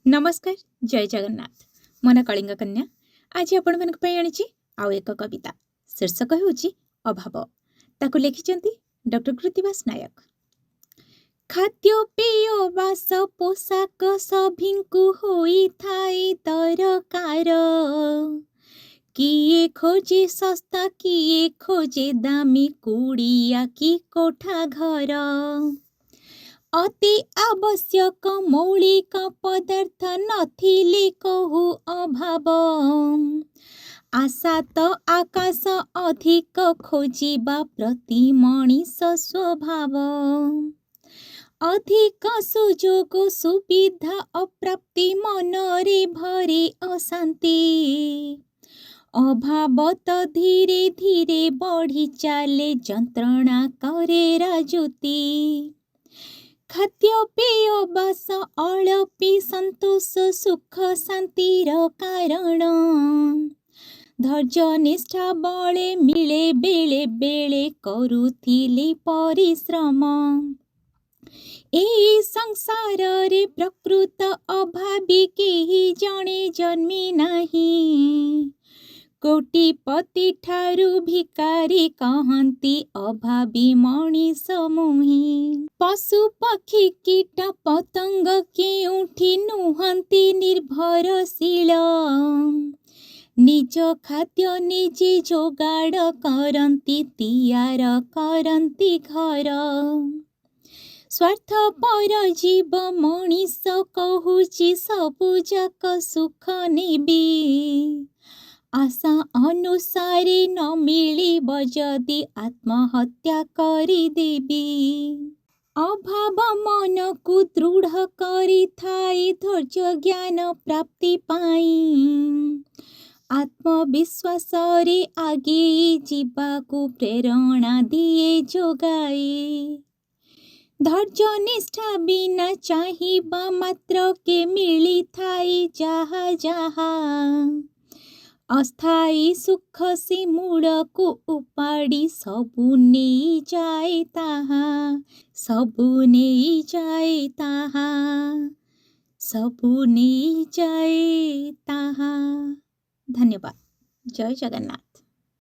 नमस्कार जय जगन्नाथ मन कलिंग कन्या आज आपण मन आनी आउ एक कविता शीर्षक होची अभाव ताकू लिखिचंती डॉक्टर कृतिवास नायक। खाद्य पेय वास पोशाक सभिंकु होई थाए दरकार किए खोजे सस्ता किए खोजे दामी कुड़िया की कोठा घर अति आवश्यक मौलिक पदार्थ नथिले कहु अभाव आशा तो आकाश अधिक खोजिबा प्रति मनीष स्वभाव अधिक सुजोग सुविधा अप्राप्ति मनरे भरे अशांति अभाव तो धीरे धीरे बढ़ी चाले जंत्रणा करे राजुती खाद्य पेय बास अळपी संतोष सुख शांतिर कारण धैर्य निष्ठा बळे मिले बेले बेले करुथिली परिश्रम एही संसार रे प्रकृत अभावी केही जणे जन्मी नाही कोटिपति ठारू भिकारी कहंती अभावी मनीष मुही पशु पक्षी कीट पतंग केउठी नुहंती निर्भरशील निज खाद्य निजे जोगाड़ करंती तियार करंती घर स्वार्थपर जीव मनीष कहूची सबु जाक सुख नेबी आशा अनुसारे न मिलिब जदि आत्महत्या करिदेबी अभाव मन को दृढ़ करी थाए धैर्य ज्ञान प्राप्ति पाई आत्मविश्वास रे आगे जीवाकू प्रेरणा दिए जोगाए धैर्य निष्ठा बिना चाहिबा मात्र के मिली थाए जहा जहा अस्थायी सुख से मूल को उपाड़ी सबु नहीं जाए ताहा सबु नहीं जाए ताहा सबु नहीं जाए ताहा। धन्यवाद। जय जगन्नाथ।